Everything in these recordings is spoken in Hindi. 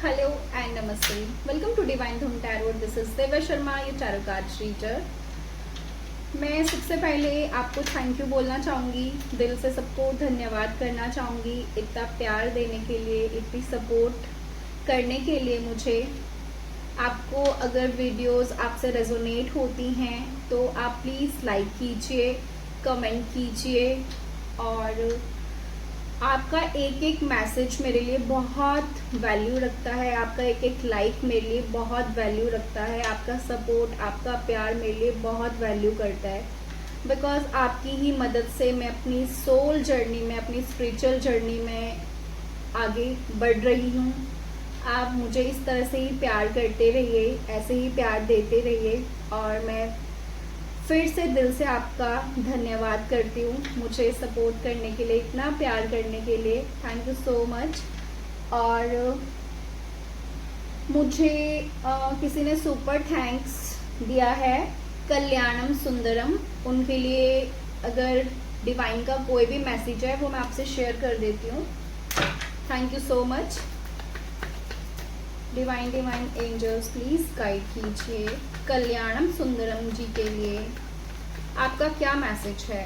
Hello and Namaste. Welcome to Divine Dhum Tarot. This is Deva Sharma, your tarot card reader. मैं सबसे पहले आपको थैंक यू बोलना चाहूँगी, दिल से सबको धन्यवाद करना चाहूँगी इतना प्यार देने के लिए, इतनी सपोर्ट करने के लिए मुझे। आपको अगर वीडियोस आपसे रेजोनेट होती हैं तो आप प्लीज़ लाइक कीजिए, कमेंट कीजिए और आपका एक एक मैसेज मेरे लिए बहुत वैल्यू रखता है। आपका एक एक लाइक मेरे लिए बहुत वैल्यू रखता है। आपका सपोर्ट, आपका प्यार मेरे लिए बहुत वैल्यू करता है, बिकॉज़ आपकी ही मदद से मैं अपनी सोल जर्नी में, अपनी स्पिरिचुअल जर्नी में आगे बढ़ रही हूँ। आप मुझे इस तरह से ही प्यार करते रहिए, ऐसे ही प्यार देते रहिए और मैं फिर से दिल से आपका धन्यवाद करती हूँ मुझे सपोर्ट करने के लिए, इतना प्यार करने के लिए। Thank you so much. और मुझे किसी ने सुपर थैंक्स दिया है, कल्याणम सुंदरम, उनके लिए अगर डिवाइन का कोई भी मैसेज है वो मैं आपसे शेयर कर देती हूँ। Thank you so much. Divine angels please guide कीजिए कल्याणम सुंदरम जी के लिए आपका क्या मैसेज है।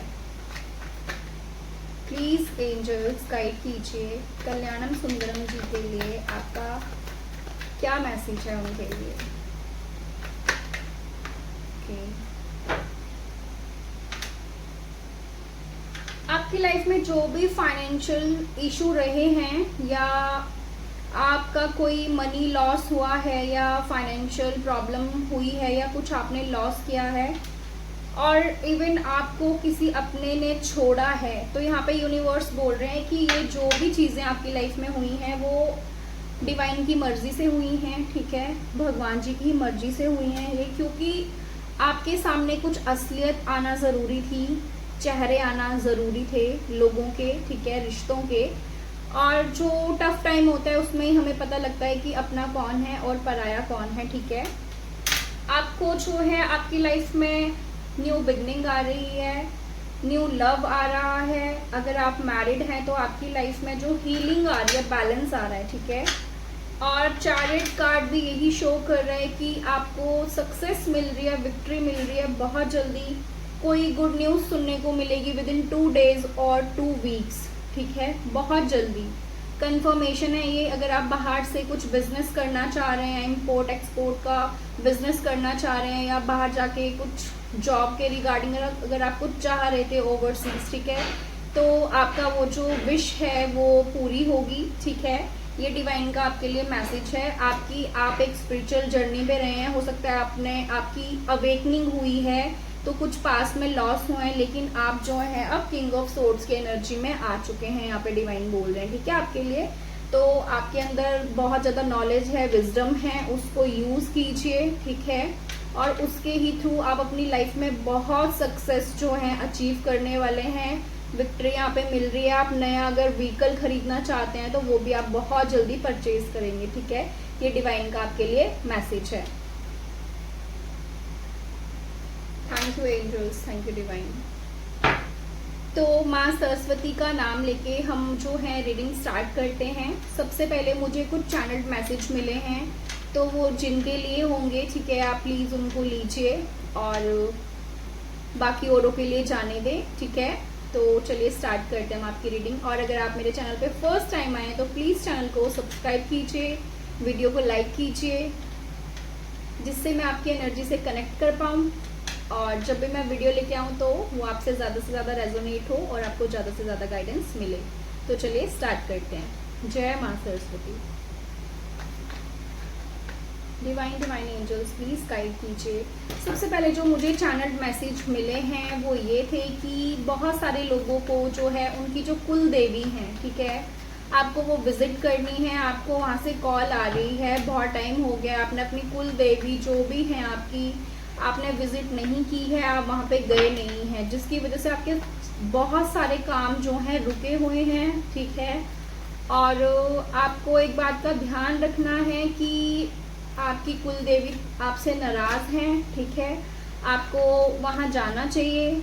प्लीज एंजल्स गाइड कीजिए कल्याणम सुंदरम जी के लिए आपका क्या मैसेज है उनके लिए। आपकी लाइफ में जो भी फाइनेंशियल इशू रहे हैं या आपका कोई मनी लॉस हुआ है या फाइनेंशियल प्रॉब्लम हुई है या कुछ आपने लॉस किया है और इवन आपको किसी अपने ने छोड़ा है, तो यहाँ पे यूनिवर्स बोल रहे हैं कि ये जो भी चीज़ें आपकी लाइफ में हुई हैं वो डिवाइन की मर्जी से हुई हैं, ठीक है, भगवान जी की मर्जी से हुई हैं ये, क्योंकि आपके सामने कुछ असलियत आना ज़रूरी थी, चेहरे आना ज़रूरी थे लोगों के, ठीक है, रिश्तों के। और जो टफ टाइम होता है उसमें ही हमें पता लगता है कि अपना कौन है और पराया कौन है, ठीक है। आपको जो है आपकी लाइफ में न्यू बिगनिंग आ रही है, न्यू लव आ रहा है। अगर आप मैरिड हैं तो आपकी लाइफ में जो हीलिंग आ रही है, बैलेंस आ रहा है, ठीक है। और चैरिट कार्ड भी यही शो कर रहा है कि आपको सक्सेस मिल रही है, विक्ट्री मिल रही है। बहुत जल्दी कोई गुड न्यूज़ सुनने को मिलेगी विद इन 2 days और 2 weeks, ठीक है, बहुत जल्दी कंफर्मेशन है ये। अगर आप बाहर से कुछ बिजनेस करना चाह रहे हैं, इंपोर्ट एक्सपोर्ट का बिजनेस करना चाह रहे हैं या बाहर जाके कुछ जॉब के रिगार्डिंग अगर आप कुछ चाह रहे थे ओवरसीज, ठीक है, तो आपका वो जो विश है वो पूरी होगी, ठीक है। ये डिवाइन का आपके लिए मैसेज है। आप एक स्पिरिचुअल जर्नी पे रहे हैं, हो सकता है आपकी अवेकनिंग हुई है, तो कुछ पास में लॉस हुए हैं, लेकिन आप जो है अब किंग ऑफ सोर्ड्स की एनर्जी में आ चुके हैं, यहाँ पे डिवाइन बोल रहे हैं, ठीक है, आपके लिए। तो आपके अंदर बहुत ज़्यादा नॉलेज है, विजडम है, उसको यूज़ कीजिए, ठीक है, और उसके ही थ्रू आप अपनी लाइफ में बहुत सक्सेस जो है अचीव करने वाले हैं। विक्ट्री यहाँ पे मिल रही है। आप नया अगर व्हीकल खरीदना चाहते हैं तो वो भी आप बहुत जल्दी परचेज करेंगे, ठीक है। ये डिवाइन का आपके लिए मैसेज है। Thank you angels, thank you divine. तो माँ सरस्वती का नाम लेके हम जो है रीडिंग स्टार्ट करते हैं। सबसे पहले मुझे कुछ चैनल्ड मैसेज मिले हैं, तो वो जिनके लिए होंगे, ठीक है, आप प्लीज़ उनको लीजिए और बाकी औरों के लिए जाने दें, ठीक है। तो चलिए स्टार्ट करते हैं हम आपकी रीडिंग। और अगर आप मेरे चैनल पे फर्स्ट टाइम आए तो प्लीज़ चैनल को सब्सक्राइब कीजिए, वीडियो को लाइक कीजिए, जिससे मैं आपकी एनर्जी से कनेक्ट कर पाऊँ और जब भी मैं वीडियो लेके आऊँ तो वो आपसे ज़्यादा से ज़्यादा रेजोनेट हो और आपको ज़्यादा से ज़्यादा गाइडेंस मिले। तो चलिए स्टार्ट करते हैं। जय माँ Saraswati. Divine angels please guide कीजिए। सबसे पहले जो मुझे चैनल्ड मैसेज मिले हैं वो ये थे कि बहुत सारे लोगों को जो है उनकी जो कुल देवी हैं, ठीक है, आपको वो विजिट करनी है। आपको वहाँ से कॉल आ रही है, बहुत टाइम हो गया आपने अपनी कुल देवी जो भी हैं आपने विजिट नहीं की है, आप वहाँ पे गए नहीं हैं, जिसकी वजह से आपके बहुत सारे काम जो हैं रुके हुए हैं, ठीक है। और आपको एक बात का ध्यान रखना है कि आपकी कुल देवी आपसे नाराज़ हैं, ठीक है। आपको वहाँ जाना चाहिए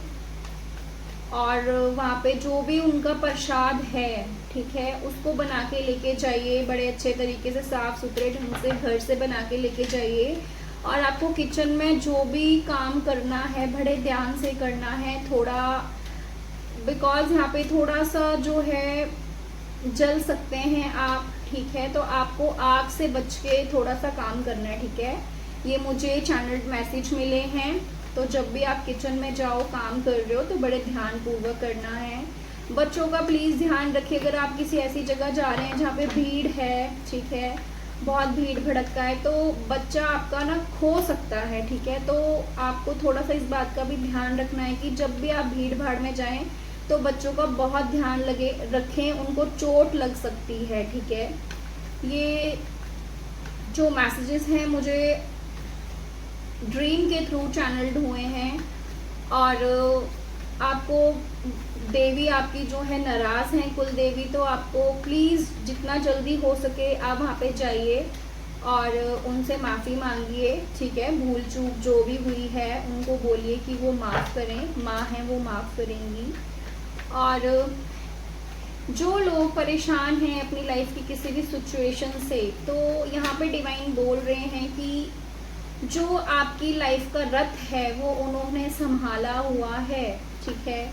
और वहाँ पे जो भी उनका प्रसाद है, ठीक है, उसको बना के लेके जाइए, बड़े अच्छे तरीके से साफ सुथरे ढंग से घर से बना के लेके जाइए। और आपको किचन में जो भी काम करना है बड़े ध्यान से करना है, थोड़ा बिकॉज यहाँ पे थोड़ा सा जो है जल सकते हैं आप, ठीक है, तो आपको आग से बच के थोड़ा सा काम करना है, ठीक है। ये मुझे चैनल मैसेज मिले हैं, तो जब भी आप किचन में जाओ काम कर रहे हो तो बड़े ध्यान पूर्वक करना है। बच्चों का प्लीज़ ध्यान रखिए, अगर आप किसी ऐसी जगह जा रहे हैं जहाँ पे भीड़ है, ठीक है, बहुत भीड़ भड़का है, तो बच्चा आपका ना खो सकता है, ठीक है। तो आपको थोड़ा सा इस बात का भी ध्यान रखना है कि जब भी आप भीड़ भाड़ में जाएं तो बच्चों का बहुत ध्यान रखें, उनको चोट लग सकती है, ठीक है। ये जो मैसेजेस हैं मुझे ड्रीम के थ्रू चैनल्ड हुए हैं, और आपको देवी आपकी जो है नाराज़ हैं, कुल देवी, तो आपको प्लीज़ जितना जल्दी हो सके आप वहाँ पे जाइए और उनसे माफ़ी मांगिए, ठीक है। भूल चूक जो भी हुई है उनको बोलिए कि वो माफ़ करें, माँ हैं वो माफ़ करेंगी। और जो लोग परेशान हैं अपनी लाइफ की किसी भी सिचुएशन से, तो यहाँ पे डिवाइन बोल रहे हैं कि जो आपकी लाइफ का रथ है वो उन्होंने संभाला हुआ है, ठीक है।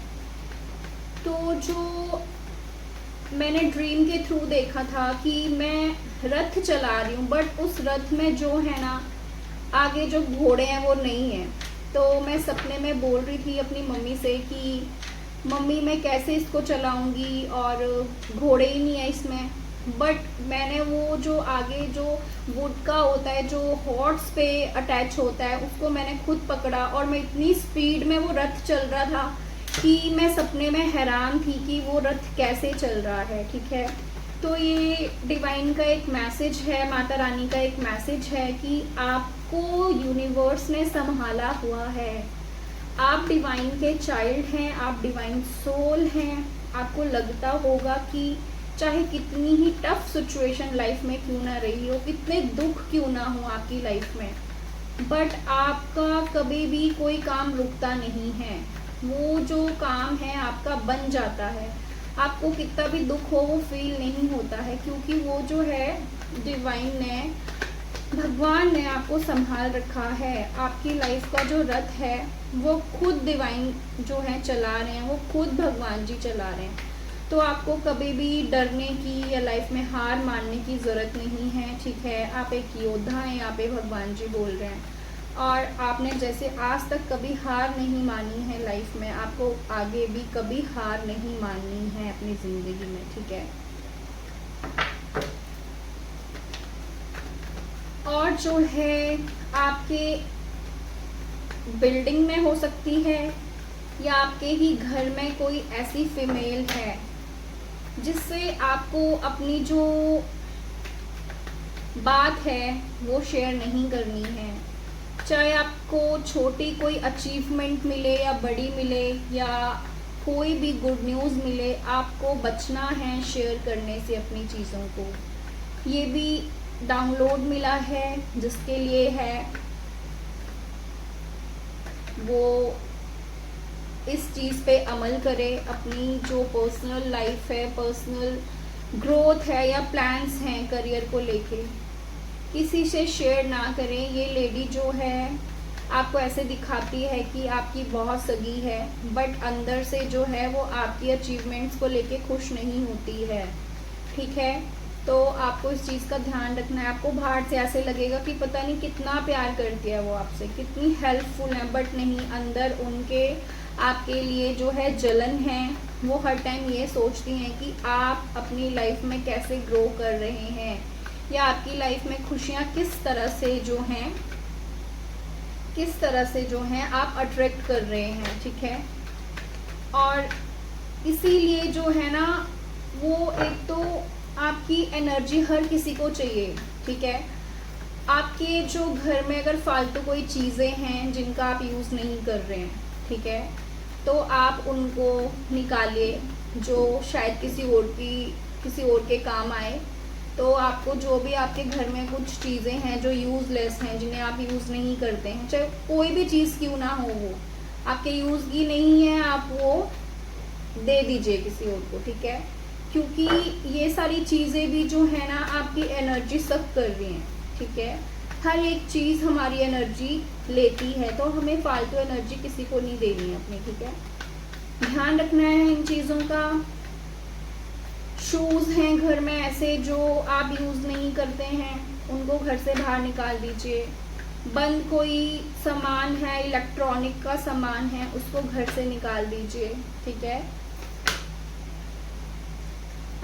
तो जो मैंने ड्रीम के थ्रू देखा था कि मैं रथ चला रही हूँ, बट उस रथ में जो है ना आगे जो घोड़े हैं वो नहीं है। तो मैं सपने में बोल रही थी अपनी मम्मी से कि मम्मी मैं कैसे इसको चलाऊंगी, और घोड़े ही नहीं है इसमें। बट मैंने वो जो आगे जो वुड का होता है जो हॉर्स पे अटैच होता है उसको मैंने खुद पकड़ा, और मैं इतनी स्पीड में वो रथ चल रहा था कि मैं सपने में हैरान थी कि वो रथ कैसे चल रहा है, ठीक है। तो ये डिवाइन का एक मैसेज है, माता रानी का एक मैसेज है कि आपको यूनिवर्स ने संभाला हुआ है। आप डिवाइन के चाइल्ड हैं, आप डिवाइन सोल हैं। आपको लगता होगा कि चाहे कितनी ही टफ सिचुएशन लाइफ में क्यों ना रही हो, कितने दुख क्यों ना हो आपकी लाइफ में, बट आपका कभी भी कोई काम रुकता नहीं है। वो जो काम है आपका बन जाता है। आपको कितना भी दुख हो वो फील नहीं होता है, क्योंकि वो जो है डिवाइन ने, भगवान ने आपको संभाल रखा है। आपकी लाइफ का जो रथ है वो खुद डिवाइन जो है चला रहे हैं, वो खुद भगवान जी चला रहे हैं। तो आपको कभी भी डरने की या लाइफ में हार मानने की ज़रूरत नहीं है, ठीक है। आप एक योद्धा हैं, यहाँ पे भगवान जी बोल रहे हैं, और आपने जैसे आज तक कभी हार नहीं मानी है लाइफ में, आपको आगे भी कभी हार नहीं माननी है अपनी ज़िंदगी में, ठीक है। और जो है आपके बिल्डिंग में हो सकती है या आपके ही घर में कोई ऐसी फीमेल है जिससे आपको अपनी जो बात है वो शेयर नहीं करनी है। चाहे आपको छोटी कोई अचीवमेंट मिले या बड़ी मिले या कोई भी गुड न्यूज़ मिले, आपको बचना है शेयर करने से अपनी चीज़ों को। ये भी डाउनलोड मिला है, जिसके लिए है वो इस चीज़ पे अमल करे। अपनी जो पर्सनल लाइफ है, पर्सनल ग्रोथ है या प्लान्स हैं करियर को लेके, किसी से शेयर ना करें। ये लेडी जो है आपको ऐसे दिखाती है कि आपकी बहुत सगी है, बट अंदर से जो है वो आपकी अचीवमेंट्स को लेके खुश नहीं होती है, ठीक है। तो आपको इस चीज़ का ध्यान रखना है। आपको बाहर से ऐसे लगेगा कि पता नहीं कितना प्यार करती है वो आपसे, कितनी हेल्पफुल है, बट नहीं, अंदर उनके आपके लिए जो है जलन है। वो हर टाइम ये सोचती हैं कि आप अपनी लाइफ में कैसे ग्रो कर रहे हैं, या आपकी लाइफ में खुशियाँ किस तरह से जो हैं आप अट्रैक्ट कर रहे हैं, ठीक है। और इसीलिए जो है ना वो एक तो आपकी एनर्जी हर किसी को चाहिए, ठीक है। आपके जो घर में अगर फालतू कोई चीज़ें हैं जिनका आप यूज़ नहीं कर रहे हैं, ठीक है, तो आप उनको निकालिए जो शायद किसी और के काम आए। तो आपको जो भी आपके घर में कुछ चीज़ें हैं जो यूज़लेस हैं, जिन्हें आप यूज़ नहीं करते हैं, चाहे कोई भी चीज़ क्यों ना हो, वो आपके यूज़ की नहीं है, आप वो दे दीजिए किसी और को, ठीक है। क्योंकि ये सारी चीज़ें भी जो है ना आपकी एनर्जी सक कर रही हैं, ठीक है। हर एक चीज़ हमारी एनर्जी लेती है, तो हमें फालतू एनर्जी किसी को नहीं देनी है अपनी, ठीक है। ध्यान रखना है इन चीज़ों का। शूज़ हैं घर में ऐसे जो आप यूज़ नहीं करते हैं, उनको घर से बाहर निकाल दीजिए। बंद कोई सामान है, इलेक्ट्रॉनिक का सामान है, उसको घर से निकाल दीजिए, ठीक है।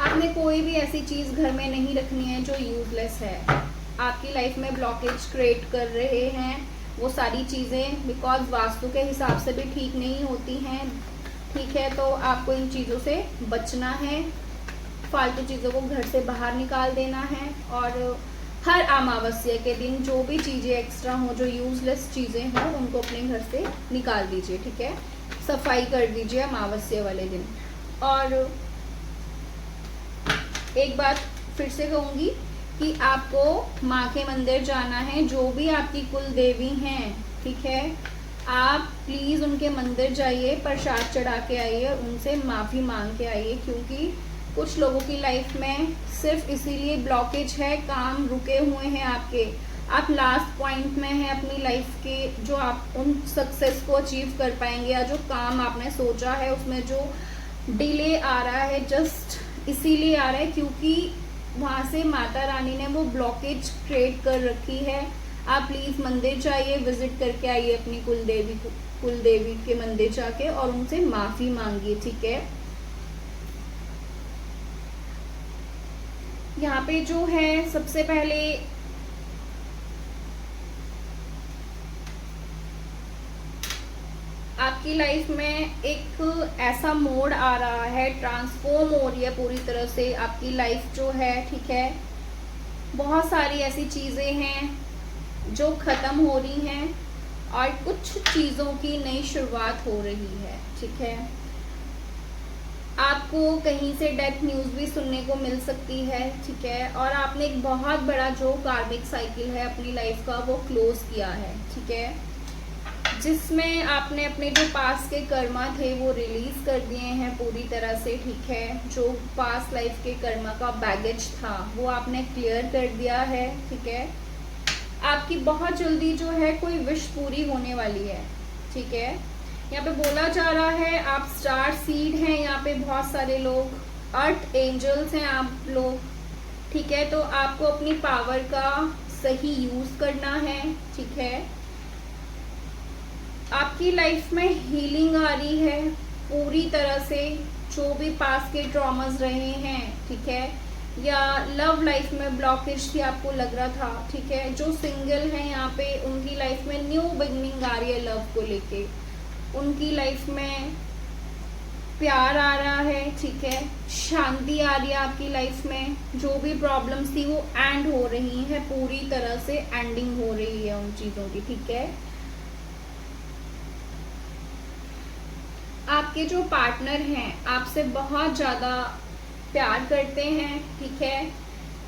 आपने कोई भी ऐसी चीज़ घर में नहीं रखनी है जो यूजलेस है, आपकी लाइफ में ब्लॉकेज क्रिएट कर रहे हैं वो सारी चीज़ें, बिकॉज वास्तु के हिसाब से भी ठीक नहीं होती हैं, ठीक है। तो आपको इन चीज़ों से बचना है, फालतू चीज़ों को घर से बाहर निकाल देना है। और हर अमावस्या के दिन जो भी चीज़ें एक्स्ट्रा हो, जो यूजलेस चीज़ें हों, उनको अपने घर से निकाल दीजिए, ठीक है। सफाई कर दीजिए अमावस्या वाले दिन। और एक बात फिर से कहूँगी कि आपको माँ के मंदिर जाना है, जो भी आपकी कुल देवी हैं, ठीक है। आप प्लीज़ उनके मंदिर जाइए, प्रसाद चढ़ा के आइए, उनसे माफ़ी मांग के आइए, क्योंकि कुछ लोगों की लाइफ में सिर्फ इसीलिए ब्लॉकेज है, काम रुके हुए हैं आपके, आप लास्ट पॉइंट में हैं अपनी लाइफ के, जो आप उन सक्सेस को अचीव कर पाएंगे, या जो काम आपने सोचा है उसमें जो डिले आ रहा है, जस्ट इसीलिए आ रहा है क्योंकि वहाँ से माता रानी ने वो ब्लॉकेज क्रिएट कर रखी है। आप प्लीज़ मंदिर जाइए, विजिट करके आइए अपनी कुलदेवी के मंदिर जाके, और उनसे माफ़ी मांगिए, ठीक है। यहाँ पे जो है सबसे पहले आपकी लाइफ में एक ऐसा मोड आ रहा है, ट्रांसफॉर्म हो रही है पूरी तरह से आपकी लाइफ जो है, ठीक है। बहुत सारी ऐसी चीज़ें हैं जो ख़त्म हो रही हैं और कुछ चीज़ों की नई शुरुआत हो रही है, ठीक है। आपको कहीं से डेथ न्यूज़ भी सुनने को मिल सकती है, ठीक है। और आपने एक बहुत बड़ा जो कार्मिक साइकिल है अपनी लाइफ का वो क्लोज किया है, ठीक है, जिसमें आपने अपने जो पास के कर्मा थे वो रिलीज कर दिए हैं पूरी तरह से, ठीक है। जो पास लाइफ के कर्मा का बैगेज था वो आपने क्लियर कर दिया है, ठीक है। आपकी बहुत जल्दी जो है कोई विश पूरी होने वाली है, ठीक है। यहाँ पे बोला जा रहा है आप स्टार सीड हैं, यहाँ पे बहुत सारे लोग अर्थ एंजल्स हैं आप लोग, ठीक है। तो आपको अपनी पावर का सही यूज करना है, ठीक है। आपकी लाइफ में हीलिंग आ रही है पूरी तरह से, जो भी पास के ट्रॉमास रहे हैं, ठीक है, या लव लाइफ में ब्लॉकेज थी आपको लग रहा था, ठीक है। जो सिंगल हैं यहाँ पे उनकी लाइफ में न्यू बिगनिंग आ रही है लव को लेके, उनकी लाइफ में प्यार आ रहा है, ठीक है। शांति आ रही है आपकी लाइफ में, जो भी प्रॉब्लम्स थी वो एंड हो रही है, पूरी तरह से एंडिंग हो रही है उन चीज़ों की, ठीक है। आपके जो पार्टनर हैं आपसे बहुत ज़्यादा प्यार करते हैं, ठीक है।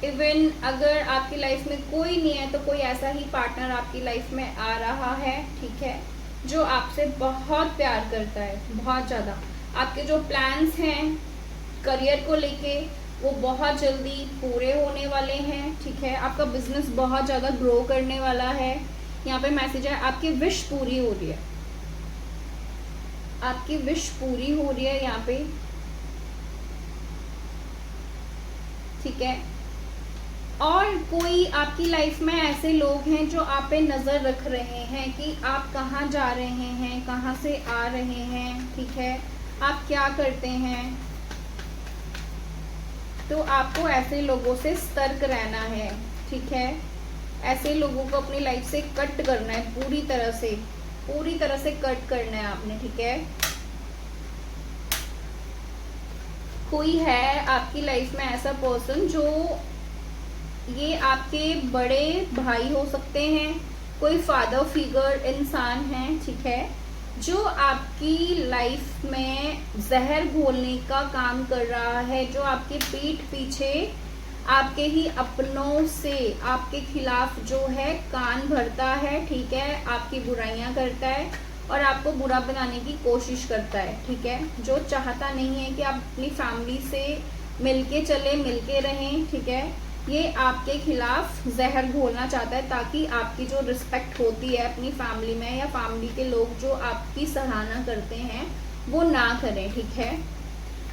इवन अगर आपकी लाइफ में कोई नहीं है तो कोई ऐसा ही पार्टनर आपकी लाइफ में आ रहा है, ठीक है, जो आपसे बहुत प्यार करता है, बहुत ज़्यादा। आपके जो प्लान्स हैं करियर को लेके वो बहुत जल्दी पूरे होने वाले हैं, ठीक है। आपका बिजनेस बहुत ज़्यादा ग्रो करने वाला है। यहाँ पे मैसेज है आपकी विश पूरी हो रही है, आपकी विश पूरी हो रही है यहाँ पे, ठीक है। और कोई आपकी लाइफ में ऐसे लोग हैं जो आप पे नज़र रख रहे हैं कि आप कहाँ जा रहे हैं, कहाँ से आ रहे हैं, ठीक है, आप क्या करते हैं। तो आपको ऐसे लोगों से सतर्क रहना है, ठीक है। ऐसे लोगों को अपनी लाइफ से कट करना है, पूरी तरह से कट करना है आपने, ठीक है। कोई है आपकी लाइफ में ऐसा पर्सन जो ये आपके बड़े भाई हो सकते हैं, कोई फादर फिगर इंसान है, ठीक है, जो आपकी लाइफ में जहर घोलने का काम कर रहा है, जो आपके पीठ पीछे आपके ही अपनों से आपके खिलाफ जो है कान भरता है, ठीक है, आपकी बुराइयां करता है और आपको बुरा बनाने की कोशिश करता है, ठीक है। जो चाहता नहीं है कि आप अपनी फैमिली से मिलके चले, मिलके रहें, ठीक है। ये आपके खिलाफ जहर घोलना चाहता है ताकि आपकी जो रिस्पेक्ट होती है अपनी फैमिली में, या फैमिली के लोग जो आपकी सराहना करते हैं वो ना करें, ठीक है।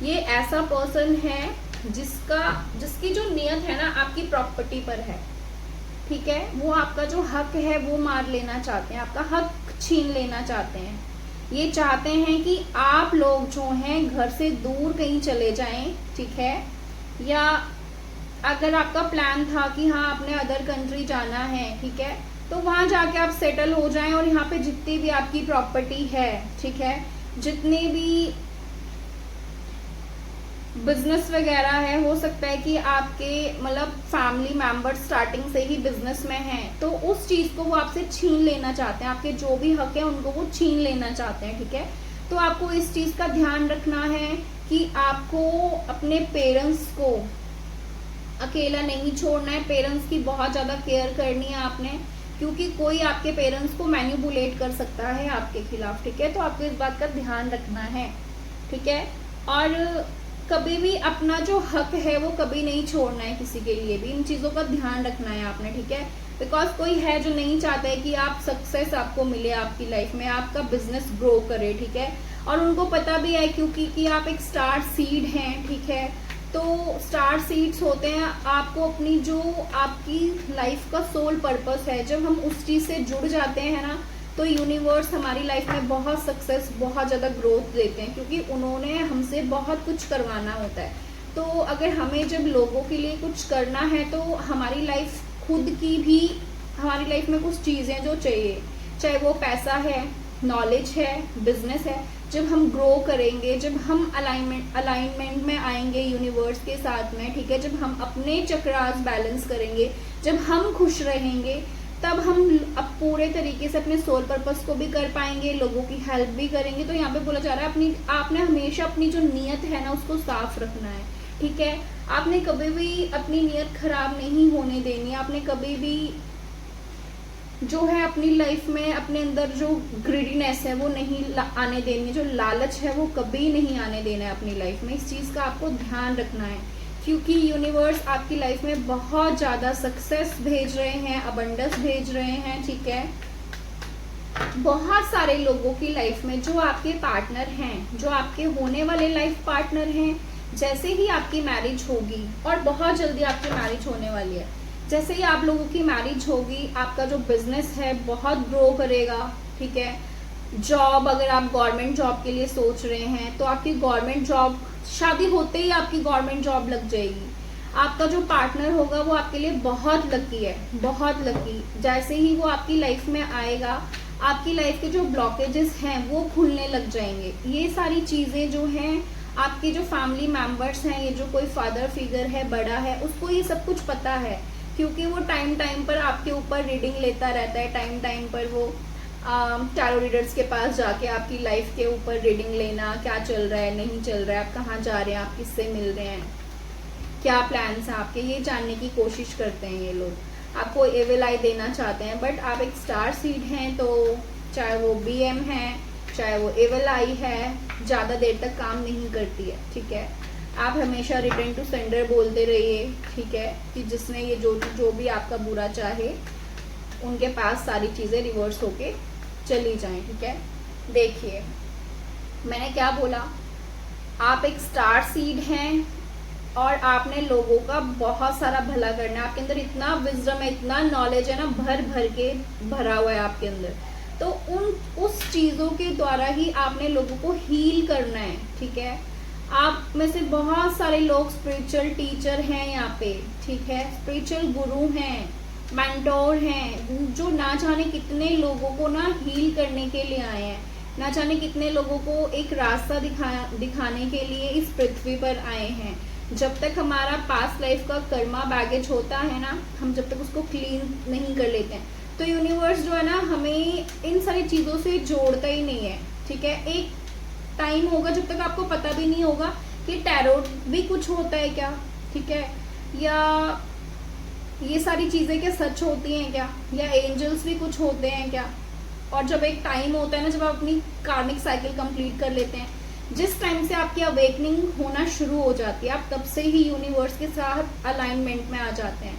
ये ऐसा पर्सन है जिसकी जो नियत है ना आपकी प्रॉपर्टी पर है, ठीक है। वो आपका जो हक है वो मार लेना चाहते हैं, आपका हक छीन लेना चाहते हैं। ये चाहते हैं कि आप लोग जो हैं घर से दूर कहीं चले जाएं, ठीक है। या अगर आपका प्लान था कि हाँ आपने अदर कंट्री जाना है, ठीक है, तो वहां जाके आप सेटल हो जाएं और यहाँ पे जितनी भी आपकी प्रॉपर्टी है, ठीक है, जितने भी बिजनेस वगैरह है, हो सकता है कि आपके मतलब फैमिली मेंबर स्टार्टिंग से ही बिजनेस में हैं, तो उस चीज को वो आपसे छीन लेना चाहते हैं, आपके जो भी हक है उनको वो छीन लेना चाहते हैं, ठीक है। तो आपको इस चीज का ध्यान रखना है कि आपको अपने पेरेंट्स को अकेला नहीं छोड़ना है, पेरेंट्स की बहुत ज्यादा केयर करनी है आपने, क्योंकि कोई आपके पेरेंट्स को मैनिपुलेट कर सकता है आपके खिलाफ, ठीक है। तो आपको इस बात का ध्यान रखना है, ठीक है। और कभी भी अपना जो हक है वो कभी नहीं छोड़ना है किसी के लिए भी, इन चीजों का ध्यान रखना है आपने, ठीक है। बिकॉज कोई है जो नहीं चाहता है कि आप सक्सेस आपको मिले आपकी लाइफ में, आपका बिजनेस ग्रो करे, ठीक है। और उनको पता भी है क्योंकि कि आप एक स्टार सीड हैं, ठीक है। तो स्टार सीड्स होते हैं, आपको अपनी जो आपकी लाइफ का सोल पर्पस है, जब हम उस चीज से जुड़ जाते हैं ना, तो यूनिवर्स हमारी लाइफ में बहुत सक्सेस, बहुत ज़्यादा ग्रोथ देते हैं, क्योंकि उन्होंने हमसे बहुत कुछ करवाना होता है। तो अगर हमें जब लोगों के लिए कुछ करना है तो हमारी लाइफ खुद की भी, हमारी लाइफ में कुछ चीज़ें जो चाहिए, चाहे वो पैसा है, नॉलेज है, बिजनेस है, जब हम ग्रो करेंगे, जब हम अलाइनमेंट में आएंगे यूनिवर्स के साथ में, ठीक है, जब हम अपने चक्रास बैलेंस करेंगे, जब हम खुश रहेंगे, तब हम अब पूरे तरीके से अपने सोल पर्पस को भी कर पाएंगे, लोगों की हेल्प भी करेंगे। तो यहाँ पे बोला जा रहा है आपने हमेशा अपनी जो नियत है ना उसको साफ रखना है, ठीक है। आपने कभी भी अपनी नियत खराब नहीं होने देनी, आपने कभी भी जो है अपनी लाइफ में अपने अंदर जो ग्रीडीनेस है वो नहीं आने देनी, जो लालच है वो कभी नहीं आने देना है अपनी लाइफ में। इस चीज का आपको ध्यान रखना है, क्योंकि यूनिवर्स आपकी लाइफ में बहुत ज्यादा सक्सेस भेज रहे हैं, अबंडेंस भेज रहे हैं, ठीक है। बहुत सारे लोगों की लाइफ में जो आपके पार्टनर हैं, जो आपके होने वाले लाइफ पार्टनर हैं, जैसे ही आपकी मैरिज होगी, और बहुत जल्दी आपकी मैरिज होने वाली है, जैसे ही आप लोगों की मैरिज होगी, आपका जो बिजनेस है बहुत ग्रो करेगा, ठीक है। जॉब, अगर आप गवर्नमेंट जॉब के लिए सोच रहे हैं तो आपकी गवर्नमेंट जॉब, शादी होते ही आपकी गवर्नमेंट जॉब लग जाएगी। आपका जो पार्टनर होगा वो आपके लिए बहुत लकी है, बहुत लकी। जैसे ही वो आपकी लाइफ में आएगा, आपकी लाइफ के जो ब्लॉकेजेस हैं वो खुलने लग जाएंगे। ये सारी चीजें जो हैं, आपके जो फैमिली मेंबर्स हैं, ये जो कोई फादर फिगर है, बड़ा है, उसको ये सब कुछ पता है, क्योंकि वो टाइम टाइम पर आपके ऊपर रीडिंग लेता रहता है। टाइम टाइम पर वो टैरो रीडर्स के पास जाके आपकी लाइफ के ऊपर रीडिंग लेना, क्या चल रहा है, नहीं चल रहा है, आप कहाँ जा रहे हैं, आप किससे मिल रहे हैं, क्या प्लान्स हैं आपके, ये जानने की कोशिश करते हैं ये लोग। आपको एविल आई देना चाहते हैं, बट आप एक स्टार सीड हैं, तो चाहे वो BM है, चाहे वो एविल आई है, ज़्यादा देर तक काम नहीं करती है, ठीक है। आप हमेशा रिटर्न टू सेंडर बोलते रहिए, ठीक है, कि जिसने ये जो भी आपका बुरा चाहे उनके पास सारी चीज़ें रिवर्स होके चली जाएं, ठीक है। देखिए मैंने क्या बोला, आप एक स्टार सीड हैं और आपने लोगों का बहुत सारा भला करना है। आपके अंदर इतना विजडम है, इतना नॉलेज है ना, भर भर के भरा हुआ है आपके अंदर। तो उस चीज़ों के द्वारा ही आपने लोगों को हील करना है, ठीक है। आप में से बहुत सारे लोग स्पिरिचुअल टीचर हैं यहाँ पे, ठीक है, स्पिरिचुअल गुरु हैं, मेंटोर हैं, जो ना जाने कितने लोगों को ना हील करने के लिए आए हैं, ना जाने कितने लोगों को एक रास्ता दिखाने के लिए इस पृथ्वी पर आए हैं। जब तक हमारा पास्ट लाइफ का कर्मा बैगेज होता है ना, हम जब तक उसको क्लीन नहीं कर लेते हैं, तो यूनिवर्स जो है ना हमें इन सारी चीज़ों से जोड़ता ही नहीं है, ठीक है। एक टाइम होगा जब तक आपको पता भी नहीं होगा कि टैरो भी कुछ होता है क्या, ठीक है, या ये सारी चीज़ें क्या सच होती हैं क्या, या एंजल्स भी कुछ होते हैं क्या। और जब एक टाइम होता है ना, जब आप अपनी कार्मिक साइकिल कंप्लीट कर लेते हैं, जिस टाइम से आपकी अवेकनिंग होना शुरू हो जाती है, आप तब से ही यूनिवर्स के साथ अलाइनमेंट में आ जाते हैं।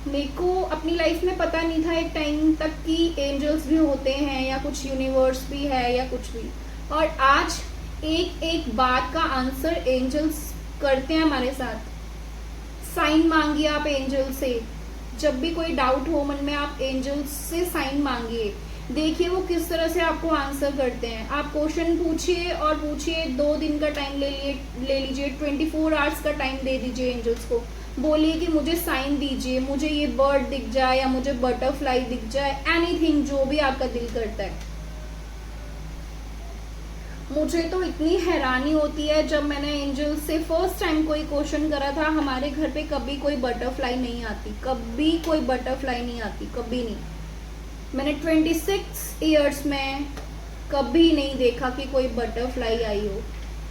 मेरे को अपनी लाइफ में पता नहीं था एक टाइम तक कि एंजल्स भी होते हैं या कुछ यूनिवर्स भी है या कुछ भी, और आज एक एक बात का आंसर एंजल्स करते हैं हमारे साथ। साइन मांगिए आप एंजल से, जब भी कोई डाउट हो मन में आप एंजल्स से साइन मांगिए, देखिए वो किस तरह से आपको आंसर करते हैं। आप क्वेश्चन पूछिए और पूछिए, 2 दिन का टाइम ले लीजिए, 24 आवर्स का टाइम दे दीजिए एंजल्स को। बोलिए कि मुझे साइन दीजिए, मुझे ये बर्ड दिख जाए या मुझे बटरफ्लाई दिख जाए, एनीथिंग जो भी आपका दिल करता है। मुझे तो इतनी हैरानी होती है, जब मैंने एंजल से फर्स्ट टाइम कोई क्वेश्चन करा था, हमारे घर पे कभी कोई बटरफ्लाई नहीं आती, कभी कोई बटरफ्लाई नहीं आती, कभी नहीं। मैंने 26 इयर्स में कभी नहीं देखा कि कोई बटरफ्लाई आई हो।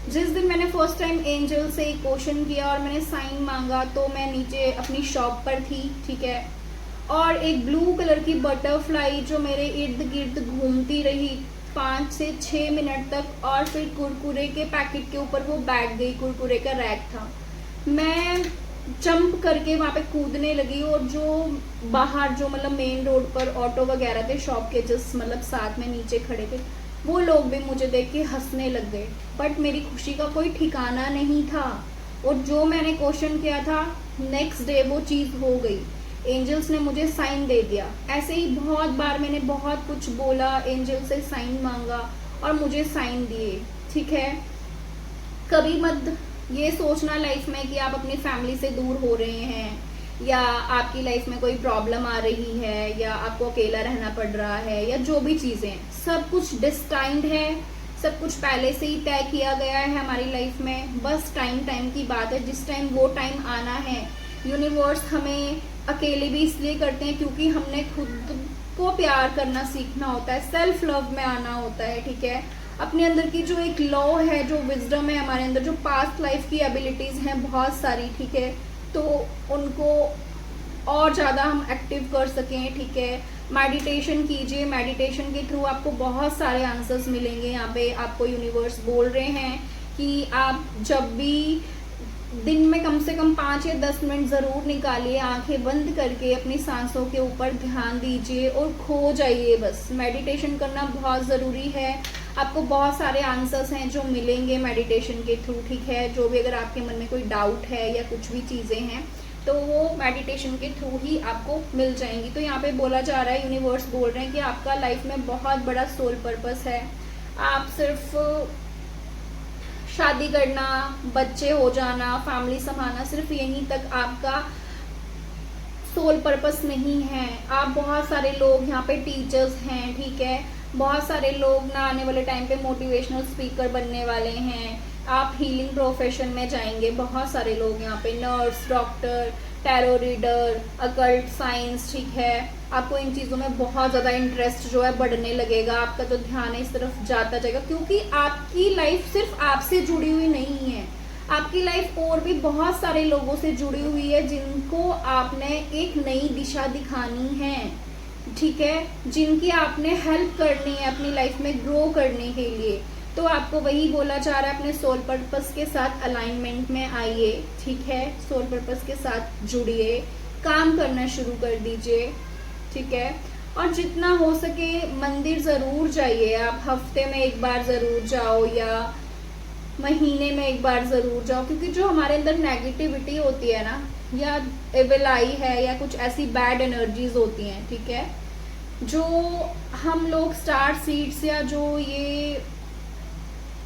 जिस दिन मैंने फर्स्ट टाइम एंजल से एक क्वेश्चन किया और मैंने साइन मांगा, तो मैं नीचे अपनी शॉप पर थी, ठीक है, और एक ब्लू कलर की बटरफ्लाई जो मेरे इर्द गिर्द घूमती रही 5 से 6 मिनट तक, और फिर कुरकुरे के पैकेट के ऊपर वो बैठ गई। कुरकुरे का रैक था, मैं जंप करके वहाँ पे कूदने लगी, और जो बाहर जो मतलब मेन रोड पर ऑटो वगैरह थे शॉप के जस्ट मतलब साथ में नीचे खड़े थे, वो लोग भी मुझे देख के हंसने लग गए। बट मेरी खुशी का कोई ठिकाना नहीं था, और जो मैंने क्वेश्चन किया था नेक्स्ट डे वो चीज़ हो गई। एंजल्स ने मुझे साइन दे दिया। ऐसे ही बहुत बार मैंने बहुत कुछ बोला, एंजल से साइन मांगा और मुझे साइन दिए, ठीक है। कभी मत ये सोचना लाइफ में कि आप अपनी फैमिली से दूर हो रहे हैं, या आपकी लाइफ में कोई प्रॉब्लम आ रही है, या आपको अकेला रहना पड़ रहा है, या जो भी चीज़ें, सब कुछ डिस्टाइम्ड है, सब कुछ पहले से ही तय किया गया है हमारी लाइफ में। बस टाइम की बात है, जिस टाइम वो टाइम आना है। यूनिवर्स हमें अकेले भी इसलिए करते हैं क्योंकि हमने खुद को प्यार करना सीखना होता है, सेल्फ लव में आना होता है, ठीक है। अपने अंदर की जो एक लॉ है, जो विजडम है हमारे अंदर, जो पास्ट लाइफ की एबिलिटीज़ हैं बहुत सारी, ठीक है, तो उनको और ज़्यादा हम एक्टिव कर सकें, ठीक है। मेडिटेशन कीजिए, मेडिटेशन के थ्रू आपको बहुत सारे आंसर्स मिलेंगे। यहाँ पे आपको यूनिवर्स बोल रहे हैं कि आप जब भी दिन में कम से कम 5 या 10 मिनट ज़रूर निकालिए, आंखें बंद करके अपनी सांसों के ऊपर ध्यान दीजिए और खो जाइए। बस मेडिटेशन करना बहुत ज़रूरी है। आपको बहुत सारे आंसर्स हैं जो मिलेंगे मेडिटेशन के थ्रू, ठीक है। जो भी अगर आपके मन में कोई डाउट है या कुछ भी चीज़ें हैं तो वो मेडिटेशन के थ्रू ही आपको मिल जाएंगी। तो यहाँ पे बोला जा रहा है, यूनिवर्स बोल रहे हैं कि आपका लाइफ में बहुत बड़ा सोल पर्पस है। आप सिर्फ शादी करना, बच्चे हो जाना, फैमिली संभालना, सिर्फ यहीं तक आपका सोल पर्पस नहीं है। आप बहुत सारे लोग यहाँ पे टीचर्स हैं, ठीक है। बहुत सारे लोग ना आने वाले टाइम पे मोटिवेशनल स्पीकर बनने वाले हैं। आप हीलिंग प्रोफेशन में जाएंगे। बहुत सारे लोग यहाँ पे nurse, doctor, tarot reader, occult science, ठीक है। आपको इन चीज़ों में बहुत ज़्यादा इंटरेस्ट जो है बढ़ने लगेगा। आपका जो ध्यान है इस तरफ जाता जाएगा, क्योंकि आपकी लाइफ सिर्फ आपसे जुड़ी हुई नहीं है। आपकी लाइफ और भी बहुत सारे लोगों से जुड़ी हुई है, जिनको आपने एक नई दिशा दिखानी है, ठीक है, जिनकी आपने हेल्प करनी है अपनी लाइफ में ग्रो करने के लिए। तो आपको वही बोला जा रहा है, अपने सोल पर्पस के साथ अलाइनमेंट में आइए, ठीक है। सोल पर्पस के साथ जुड़िए, काम करना शुरू कर दीजिए, ठीक है। और जितना हो सके मंदिर ज़रूर जाइए। आप हफ्ते में एक बार ज़रूर जाओ या महीने में एक बार ज़रूर जाओ, क्योंकि जो हमारे अंदर नेगेटिविटी होती है ना, या एविल आई है, या कुछ ऐसी बैड एनर्जीज होती हैं, ठीक है, जो हम लोग स्टार सीड्स या जो ये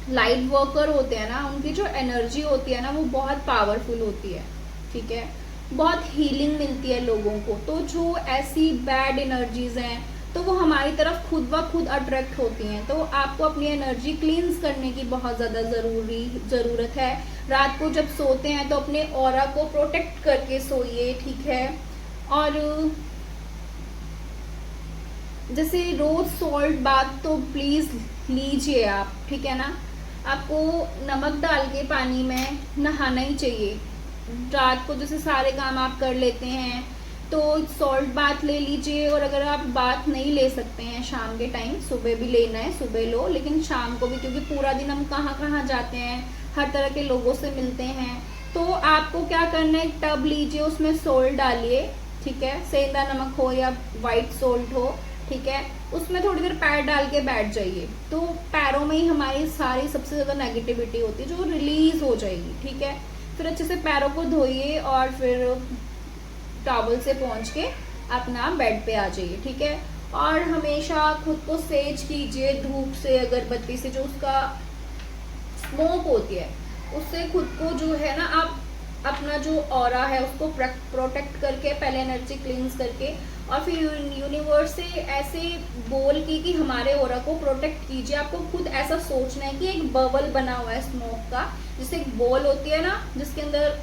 लाइट वर्कर होते हैं ना, उनकी जो एनर्जी होती है ना, वो बहुत पावरफुल होती है, ठीक है। बहुत हीलिंग मिलती है लोगों को। तो जो ऐसी बैड एनर्जीज हैं तो वो हमारी तरफ खुद ब खुद अट्रैक्ट होती हैं। तो आपको अपनी एनर्जी क्लींस करने की बहुत ज़्यादा ज़रूरत है। रात को जब सोते हैं तो अपने ऑरा को प्रोटेक्ट करके सोइए, ठीक है। और जैसे रोज सॉल्ट बाथ तो प्लीज़ लीजिए आप, ठीक है ना। आपको नमक डाल के पानी में नहाना ही चाहिए। रात को जैसे सारे काम आप कर लेते हैं, तो सॉल्ट बाथ ले लीजिए। और अगर आप बाथ नहीं ले सकते हैं शाम के टाइम, सुबह भी लेना है सुबह लो, लेकिन शाम को भी, क्योंकि पूरा दिन हम कहाँ कहाँ जाते हैं, हर तरह के लोगों से मिलते हैं। तो आपको क्या करना है, एक टब लीजिए, उसमें सोल्ट डालिए, ठीक है, सेंधा नमक हो या वाइट सोल्ट हो, ठीक है, उसमें थोड़ी देर पैर डाल के बैठ जाइए। तो पैरों में ही हमारी सारी सबसे ज़्यादा नेगेटिविटी होती है जो रिलीज हो जाएगी, ठीक है। फिर अच्छे से पैरों को धोइए और फिर टॉवल से पोंछ के अपना बेड पे आ जाइए, ठीक है। और हमेशा खुद को सेज कीजिए धूप से, अगरबत्ती से, जो उसका स्मोक होती है उससे खुद को जो है ना, आप अपना जो ऑरा है उसको प्रोटेक्ट करके, पहले एनर्जी क्लींस करके, और फिर यूनिवर्स से ऐसे बोल के कि हमारे ऑरा को प्रोटेक्ट कीजिए। आपको खुद ऐसा सोचना है कि एक बबल बना हुआ है स्मोक का, जैसे एक बॉल होती है ना जिसके अंदर,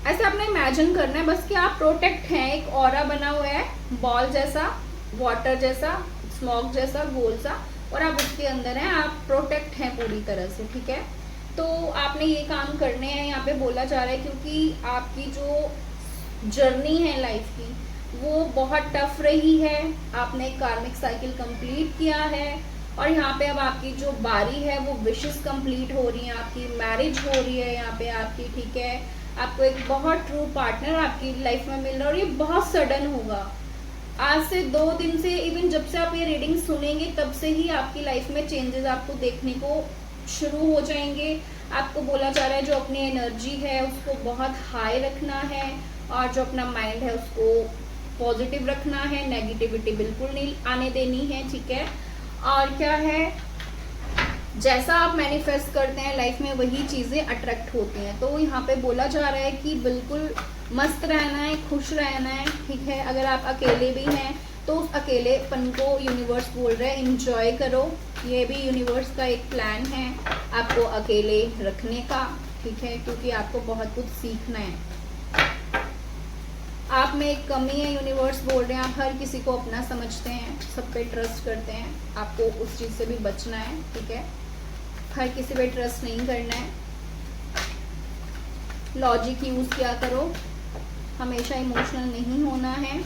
ऐसे आपने इमेजिन करना है बस कि आप प्रोटेक्ट हैं, एक ऑरा बना हुआ है बॉल जैसा, वाटर जैसा, स्मोक जैसा, गोल सा, और आप उसके अंदर हैं, आप प्रोटेक्ट हैं पूरी तरह से, ठीक है। तो आपने ये काम करने हैं, यहाँ पे बोला जा रहा है, क्योंकि आपकी जो जर्नी है लाइफ की वो बहुत टफ रही है, आपने कार्मिक साइकिल कंप्लीट किया है, और यहाँ पे अब आपकी जो बारी है वो विशेस कंप्लीट हो रही है, आपकी मैरिज हो रही है यहाँ पे आपकी, ठीक है। आपको एक बहुत ट्रू पार्टनर आपकी लाइफ में मिल रहा है, और ये बहुत सडन होगा, आज से 2 दिन से, इवन जब से आप ये रीडिंग सुनेंगे तब से ही आपकी लाइफ में चेंजेस आपको देखने को शुरू हो जाएंगे। आपको बोला जा रहा है जो अपनी एनर्जी है उसको बहुत हाई रखना है, और जो अपना माइंड है उसको पॉजिटिव रखना है, नेगेटिविटी बिल्कुल नहीं आने देनी है, ठीक है। और क्या है, जैसा आप मैनिफेस्ट करते हैं लाइफ में वही चीज़ें अट्रैक्ट होती हैं। तो यहाँ पे बोला जा रहा है कि बिल्कुल मस्त रहना है, खुश रहना है, ठीक है। अगर आप अकेले भी हैं तो उस अकेलेपन को यूनिवर्स बोल रहा है एंजॉय करो, ये भी यूनिवर्स का एक प्लान है आपको अकेले रखने का, ठीक है, क्योंकि आपको बहुत कुछ सीखना है। आप में एक कमी है, यूनिवर्स बोल रहे हैं, आप हर किसी को अपना समझते हैं, सब पे ट्रस्ट करते हैं, आपको उस चीज़ से भी बचना है, ठीक है। हर किसी पे ट्रस्ट नहीं करना है, लॉजिक यूज़ किया करो, हमेशा इमोशनल नहीं होना है।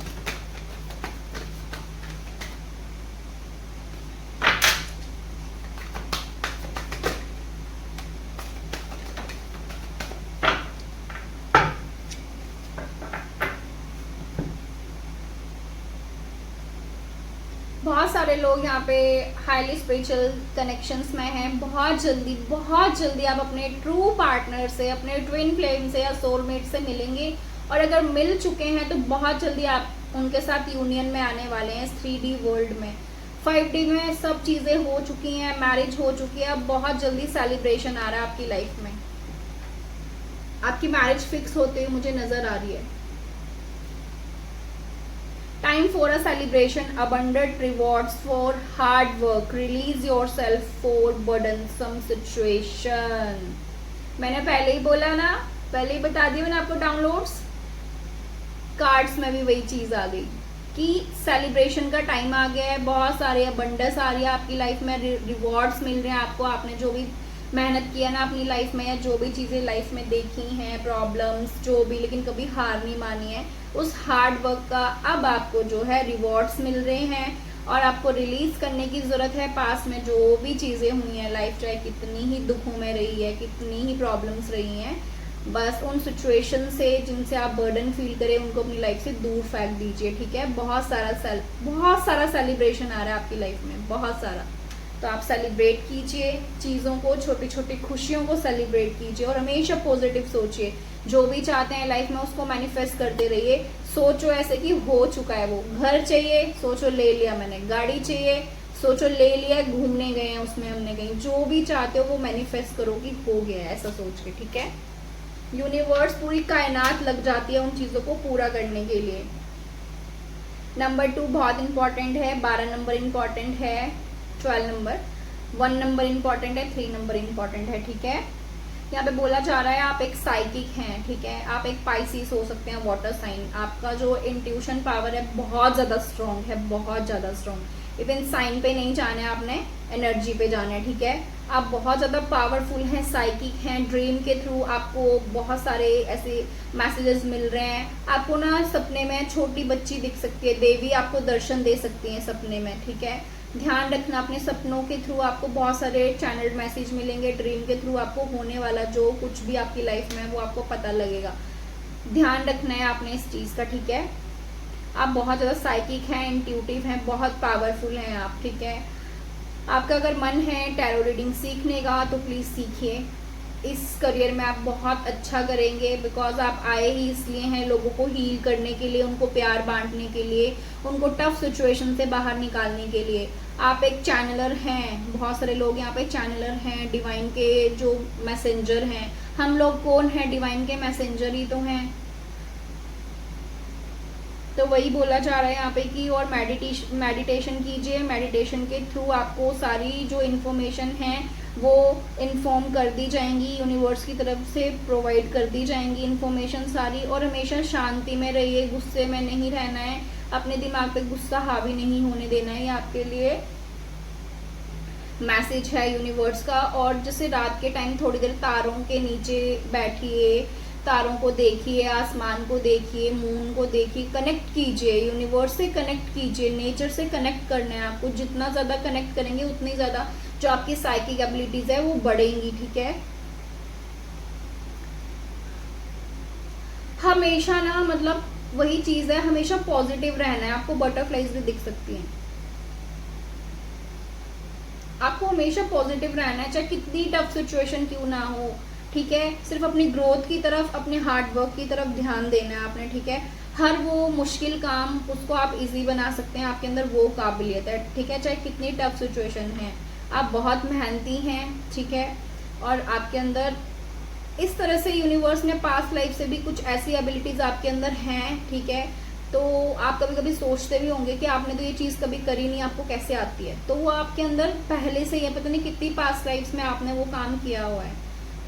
बहुत सारे लोग यहाँ पे हाईली स्पिरिचुअल कनेक्शंस में हैं, बहुत जल्दी आप अपने ट्रू पार्टनर से, अपने ट्विन फ्लेम से या सोलमेट से मिलेंगे, और अगर मिल चुके हैं तो बहुत जल्दी आप उनके साथ यूनियन में आने वाले हैं। 3D वर्ल्ड में, 5D में सब चीज़ें हो चुकी हैं, मैरिज हो चुकी है, अब बहुत जल्दी सेलिब्रेशन आ रहा है आपकी लाइफ में, आपकी मैरिज फिक्स होते हुए मुझे नज़र आ रही है। Time for a celebration, abundant rewards for hard work, release yourself for burdensome situation। मैंने पहले ही बोला ना, पहले ही बता दिया मैंने आपको, डाउनलोड्स कार्ड्स में भी वही चीज़ आ गई कि सेलिब्रेशन का टाइम आ गया है, बहुत सारे अबंडेंस आ रही है आपकी लाइफ में, रिवॉर्ड्स मिल रहे हैं आपको, आपने जो भी मेहनत किया ना अपनी लाइफ में, या जो भी चीज़ें लाइफ में देखी हैं, प्रॉब्लम्स जो भी, लेकिन कभी हार नहीं मानी है, उस हार्ड वर्क का अब आपको जो है रिवॉर्ड्स मिल रहे हैं, और आपको रिलीज करने की ज़रूरत है पास में जो भी चीज़ें हुई हैं लाइफ, चाहे कितनी ही दुखों में रही है, कितनी ही प्रॉब्लम्स रही हैं, बस उन सिचुएशन से जिनसे आप बर्डन फील करें उनको अपनी लाइफ से दूर फेंक दीजिए, ठीक है। बहुत सारा सेलिब्रेशन आ रहा है आपकी लाइफ में, बहुत सारा। तो आप सेलिब्रेट कीजिए चीज़ों को, छोटी छोटी खुशियों को सेलिब्रेट कीजिए, और हमेशा पॉजिटिव सोचिए, जो भी चाहते हैं लाइफ में उसको मैनिफेस्ट करते रहिए। सोचो ऐसे कि हो चुका है, वो घर चाहिए, सोचो ले लिया मैंने, गाड़ी चाहिए, सोचो ले लिया, घूमने गए हैं उसमें हमने कहीं, जो भी चाहते हो वो मैनिफेस्ट करो कि हो गया है, ऐसा सोच के, ठीक है। यूनिवर्स, पूरी कायनात लग जाती है उन चीज़ों को पूरा करने के लिए। नंबर 2 बहुत इंपॉर्टेंट है, 12 नंबर इंपॉर्टेंट है, 12 नंबर, 1 नंबर इंपॉर्टेंट है, 3 नंबर इंपॉर्टेंट है, ठीक है। यहाँ पे बोला जा रहा है आप एक साइकिक हैं, ठीक है, आप एक पाइसिस हो सकते हैं, वाटर साइन। आपका जो इंट्यूशन पावर है बहुत ज़्यादा स्ट्रॉन्ग है, बहुत ज़्यादा स्ट्रॉन्ग। इवन साइन पे नहीं जाना है आपने, एनर्जी पे जाना है, ठीक है। आप बहुत ज़्यादा पावरफुल हैं, साइकिक हैं, ड्रीम के थ्रू आपको बहुत सारे ऐसे मैसेजेस मिल रहे हैं। आपको ना सपने में छोटी बच्ची दिख सकती है, देवी आपको दर्शन दे सकती है सपने में, ठीक है। ध्यान रखना, अपने सपनों के थ्रू आपको बहुत सारे चैनल्ड मैसेज मिलेंगे, ड्रीम के थ्रू आपको होने वाला जो कुछ भी आपकी लाइफ में है वो आपको पता लगेगा। ध्यान रखना है आपने इस चीज़ का, ठीक है। आप बहुत ज़्यादा साइकिक हैं, इंट्यूटिव हैं, बहुत पावरफुल हैं आप, ठीक है। आपका अगर मन है टैरो रीडिंग सीखने का तो प्लीज़ सीखिए। इस करियर में आप बहुत अच्छा करेंगे, बिकॉज आप आए ही इसलिए हैं, लोगों को हील करने के लिए, उनको प्यार बांटने के लिए, उनको टफ सिचुएशन से बाहर निकालने के लिए। आप एक चैनलर हैं, बहुत सारे लोग यहाँ पे चैनलर हैं, डिवाइन के जो मैसेंजर हैं। हम लोग कौन हैं? डिवाइन के मैसेंजर ही तो हैं। तो वही बोला जा रहा है यहाँ पे कि और मेडिटेशन कीजिए। मेडिटेशन के थ्रू आपको सारी जो इन्फॉर्मेशन है वो इन्फॉर्म कर दी जाएंगी, यूनिवर्स की तरफ से प्रोवाइड कर दी जाएंगी इन्फॉर्मेशन सारी। और हमेशा शांति में रहिए, गुस्से में नहीं रहना है, अपने दिमाग पे गुस्सा हावी नहीं होने देना है। ये आपके लिए मैसेज है यूनिवर्स का। और जैसे रात के टाइम थोड़ी देर तारों के नीचे बैठिए, तारों को देखिए, आसमान को देखिए, मून को देखिए, कनेक्ट कीजिए, यूनिवर्स से कनेक्ट कीजिए, नेचर से कनेक्ट करना है आपको। जितना ज़्यादा कनेक्ट करेंगे उतनी ज़्यादा जो आपकी साइकिक एबिलिटीज है वो बढ़ेंगी, ठीक है। हमेशा ना मतलब वही चीज़ है, हमेशा पॉजिटिव रहना है। आपको बटरफ्लाइज भी दिख सकती हैं। आपको हमेशा पॉजिटिव रहना है, चाहे कितनी टफ सिचुएशन क्यों ना हो, ठीक है। सिर्फ अपनी ग्रोथ की तरफ, अपने हार्ड वर्क की तरफ ध्यान देना है आपने, ठीक है। हर वो मुश्किल काम उसको आप इजी बना सकते हैं, आपके अंदर वो काबिलियत है, ठीक है। चाहे कितनी टफ सिचुएशन है, आप बहुत मेहनती हैं, ठीक है। और आपके अंदर इस तरह से यूनिवर्स ने पास्ट लाइफ से भी कुछ ऐसी एबिलिटीज आपके अंदर हैं, ठीक है। तो आप कभी कभी सोचते भी होंगे कि आपने तो ये चीज़ कभी करी नहीं, आपको कैसे आती है। तो वो आपके अंदर पहले से ही है, पता नहीं कितनी पास्ट लाइफ्स में आपने वो काम किया हुआ है।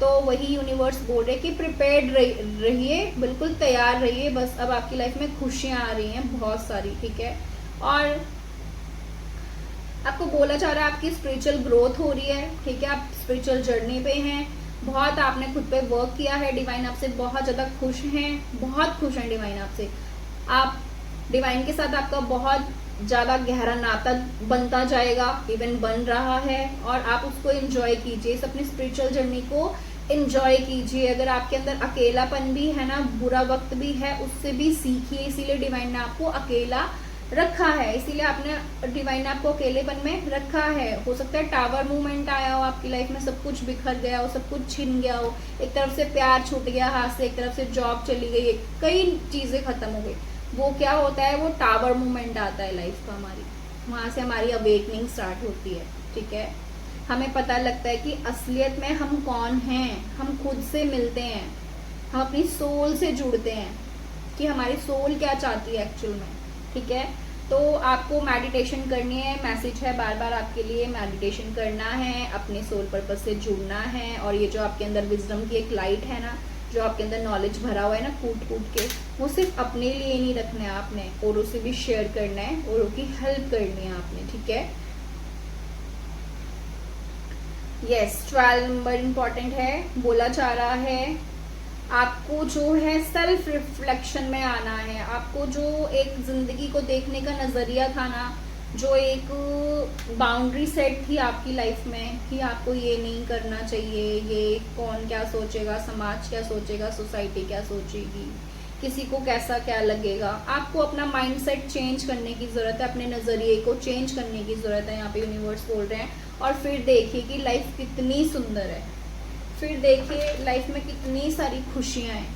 तो वही यूनिवर्स बोल रहे कि प्रिपेयर्ड रहिए, बिल्कुल तैयार रहिए। बस अब आपकी लाइफ में खुशियां आ रही हैं बहुत सारी, ठीक है। और आपको बोला जा रहा है आपकी स्पिरिचुअल ग्रोथ हो रही है, ठीक है। आप स्पिरिचुअल जर्नी पे हैं, बहुत आपने खुद पे वर्क किया है। डिवाइन आपसे बहुत ज़्यादा खुश हैं, बहुत खुश हैं डिवाइन आपसे। आप डिवाइन के साथ आपका बहुत ज़्यादा गहरा नाता बनता जाएगा, इवन बन रहा है। और आप उसको एंजॉय कीजिए, इस अपनी स्पिरिचुअल जर्नी को एंजॉय कीजिए। अगर आपके अंदर अकेलापन भी है ना, बुरा वक्त भी है, उससे भी सीखिए। इसीलिए डिवाइन ने आपको अकेला रखा है, इसीलिए आपने डिवाइन ने आपको अकेलेपन में रखा है। हो सकता है टावर मूवमेंट आया हो आपकी लाइफ में, सब कुछ बिखर गया हो, सब कुछ छिन गया हो, एक तरफ से प्यार छूट गया हाथ से, एक तरफ से जॉब चली गई, कई चीज़ें खत्म हो गई। वो क्या होता है, वो टावर मूवमेंट आता है लाइफ का हमारी, वहाँ से हमारी अवेकनिंग स्टार्ट होती है, ठीक है। हमें पता लगता है कि असलियत में हम कौन हैं, हम खुद से मिलते हैं, हम अपनी सोल से जुड़ते हैं कि हमारी सोल क्या चाहती है एक्चुअल में, ठीक है। तो आपको मेडिटेशन करनी है, मैसेज है बार बार आपके लिए, मेडिटेशन करना है, अपने सोल पर्पस से जुड़ना है। और ये जो आपके अंदर विजडम की एक लाइट है ना, जो आपके अंदर नॉलेज भरा हुआ है ना कूट कूट के, वो सिर्फ अपने लिए नहीं रखना है आपने, औरों से भी शेयर करना है, औरों की हेल्प करनी है आपने, ठीक है। यस, 12 नंबर इम्पॉर्टेंट है। बोला जा रहा है आपको जो है सेल्फ रिफ्लेक्शन में आना है। आपको जो एक जिंदगी को देखने का नजरिया था ना, जो एक बाउंड्री सेट थी आपकी लाइफ में कि आपको ये नहीं करना चाहिए, ये कौन क्या सोचेगा, समाज क्या सोचेगा, सोसाइटी क्या सोचेगी, किसी को कैसा क्या लगेगा। आपको अपना माइंडसेट चेंज करने की ज़रूरत है, अपने नज़रिए को चेंज करने की ज़रूरत है, यहाँ पे यूनिवर्स बोल रहे हैं। और फिर देखिए कि लाइफ कितनी सुंदर है, फिर देखिए लाइफ में कितनी सारी खुशियाँ हैं।